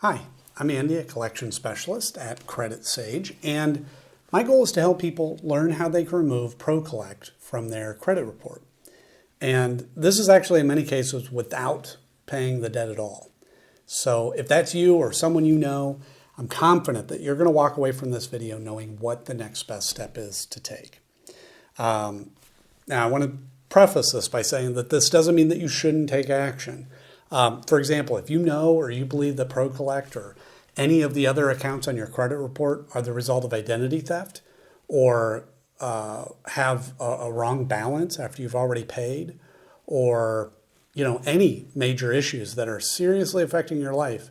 Hi, I'm Andy, a collection specialist at Credit Sage, and my goal is to help people learn how they can remove ProCollect from their credit report. And this is actually in many cases without paying the debt at all. So if that's you or someone you know, I'm confident that you're going to walk away from this video knowing what the next best step is to take. Now, I want to preface this by saying that this doesn't mean that you shouldn't take action. For example, if you know or you believe that ProCollect or any of the other accounts on your credit report are the result of identity theft or have a wrong balance after you've already paid, or any major issues that are seriously affecting your life,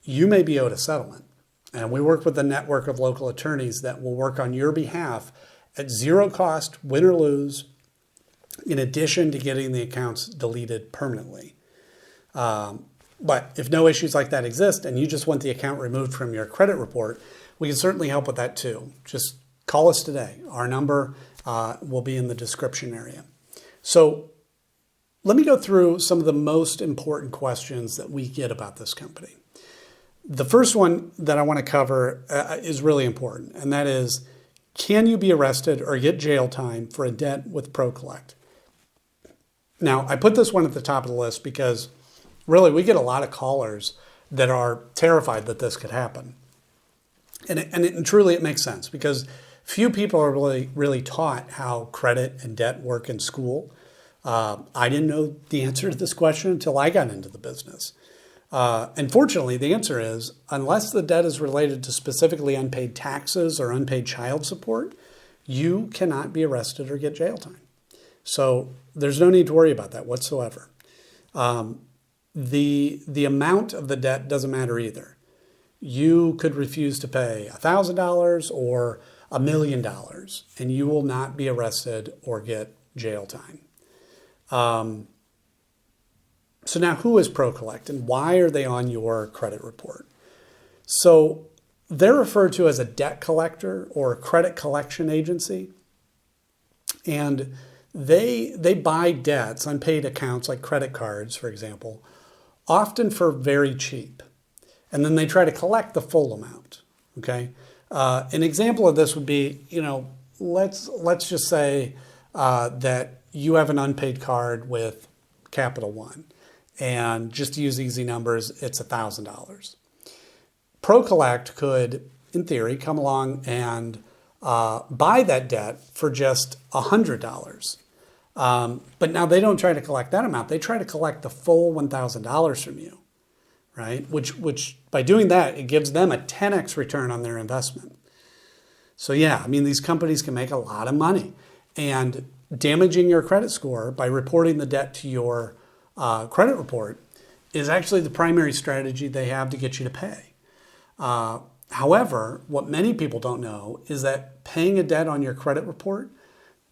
you may be owed a settlement. And we work with a network of local attorneys that will work on your behalf at zero cost, win or lose, in addition to getting the accounts deleted permanently. But if no issues like that exist and you just want the account removed from your credit report, we can certainly help with that too. Just call us today. Our number will be in the description area. So let me go through some of the most important questions that we get about this company. The first one that I want to cover is really important, and that is, can you be arrested or get jail time for a debt with ProCollect? Now, I put this one at the top of the list because really we get a lot of callers that are terrified that this could happen. And truly it makes sense because few people are really taught how credit and debt work in school. I didn't know the answer to this question until I got into the business. And fortunately, the answer is, unless the debt is related to specifically unpaid taxes or unpaid child support, you cannot be arrested or get jail time. So there's no need to worry about that whatsoever. The amount of the debt doesn't matter either. You could refuse to pay $1,000 or $1 million, and you will not be arrested or get jail time. So now, who is ProCollect and why are they on your credit report? So they're referred to as a debt collector or a credit collection agency, and they buy debts, unpaid accounts like credit cards, for example, often for very cheap. And then they try to collect the full amount, okay? An example of this would be, let's just say that you have an unpaid card with Capital One. And just to use easy numbers, it's $1,000. ProCollect could, in theory, come along and buy that debt for just $100. But now they don't try to collect that amount. They try to collect the full $1,000 from you, right? Which by doing that, it gives them a 10x return on their investment. So yeah, these companies can make a lot of money. And damaging your credit score by reporting the debt to your credit report is actually the primary strategy they have to get you to pay. However, what many people don't know is that paying a debt on your credit report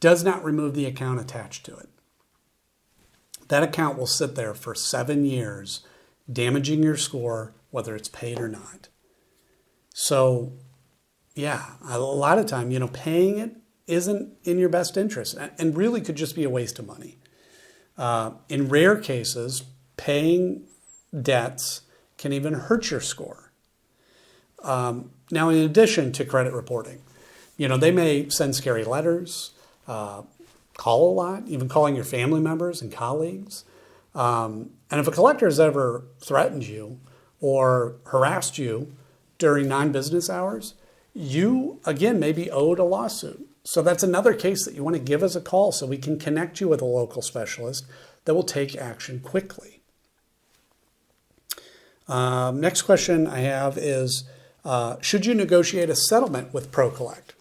does not remove the account attached to it. That account will sit there for 7 years, damaging your score, whether it's paid or not. So yeah, a lot of time, paying it isn't in your best interest and really could just be a waste of money. In rare cases, paying debts can even hurt your score. Now, in addition to credit reporting, they may send scary letters, call a lot, even calling your family members and colleagues. And if a collector has ever threatened you or harassed you during non-business hours, you, again, may be owed a lawsuit. So that's another case that you want to give us a call so we can connect you with a local specialist that will take action quickly. Next question I have is, should you negotiate a settlement with ProCollect?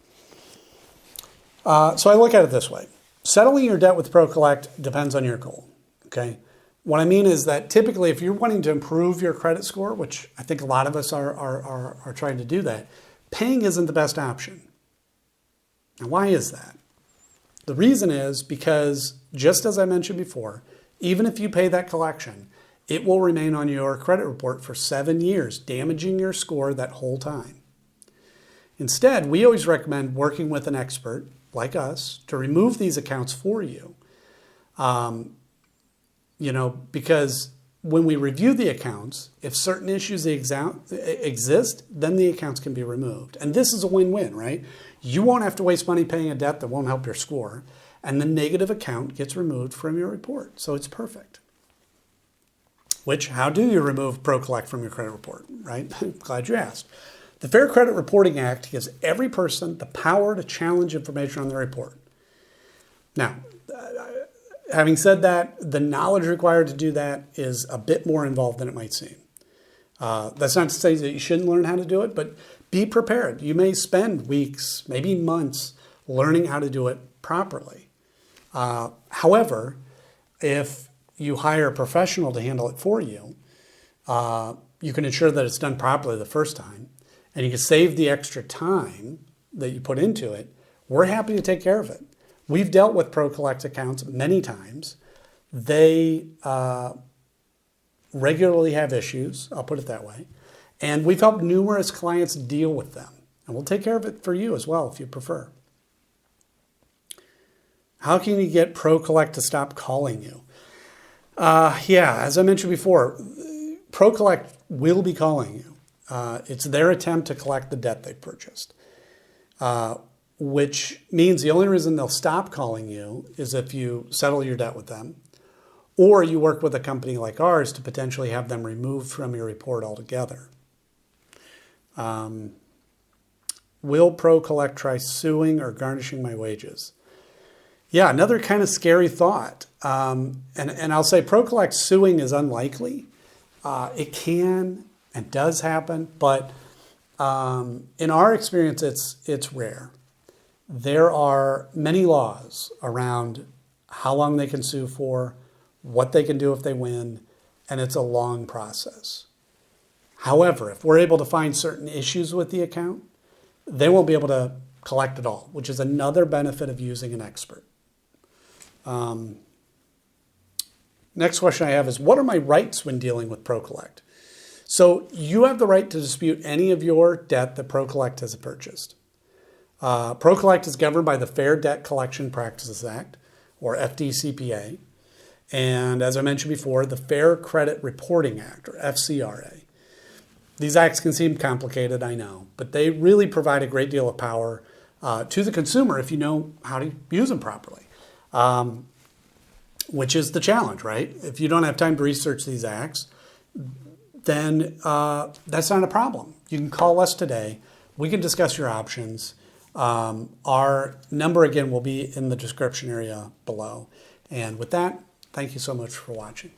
So I look at it this way. Settling your debt with ProCollect depends on your goal, okay? What I mean is that typically if you're wanting to improve your credit score, which I think a lot of us are trying to do that, paying isn't the best option. Now, why is that? The reason is because, just as I mentioned before, even if you pay that collection, it will remain on your credit report for 7 years, damaging your score that whole time. Instead, we always recommend working with an expert like us to remove these accounts for you. Because when we review the accounts, if certain issues exist, then the accounts can be removed. And this is a win-win, right? You won't have to waste money paying a debt that won't help your score, and the negative account gets removed from your report. So it's perfect. How do you remove ProCollect from your credit report, right? Glad you asked. The Fair Credit Reporting Act gives every person the power to challenge information on their report. Now, having said that, the knowledge required to do that is a bit more involved than it might seem. That's not to say that you shouldn't learn how to do it, but be prepared. You may spend weeks, maybe months, learning how to do it properly. However, if you hire a professional to handle it for you, you can ensure that it's done properly the first time, and you can save the extra time that you put into it. We're happy to take care of it. We've dealt with ProCollect accounts many times. They regularly have issues, I'll put it that way, and we've helped numerous clients deal with them. And we'll take care of it for you as well if you prefer. How can you get ProCollect to stop calling you? As I mentioned before, ProCollect will be calling you. It's their attempt to collect the debt they've purchased, which means the only reason they'll stop calling you is if you settle your debt with them, or you work with a company like ours to potentially have them removed from your report altogether. Will ProCollect try suing or garnishing my wages? Yeah, another kind of scary thought. And I'll say ProCollect suing is unlikely. It can and does happen, but in our experience, it's rare. There are many laws around how long they can sue for, what they can do if they win, and it's a long process. However, if we're able to find certain issues with the account, they won't be able to collect it all, which is another benefit of using an expert. Next question I have is, what are my rights when dealing with ProCollect? So you have the right to dispute any of your debt that ProCollect has purchased. ProCollect is governed by the Fair Debt Collection Practices Act, or FDCPA, and as I mentioned before, the Fair Credit Reporting Act, or FCRA. These acts can seem complicated, I know, but they really provide a great deal of power to the consumer if you know how to use them properly, which is the challenge, right? If you don't have time to research these acts, then that's not a problem. You can call us today. We can discuss your options. Our number, again, will be in the description area below. And with that, thank you so much for watching.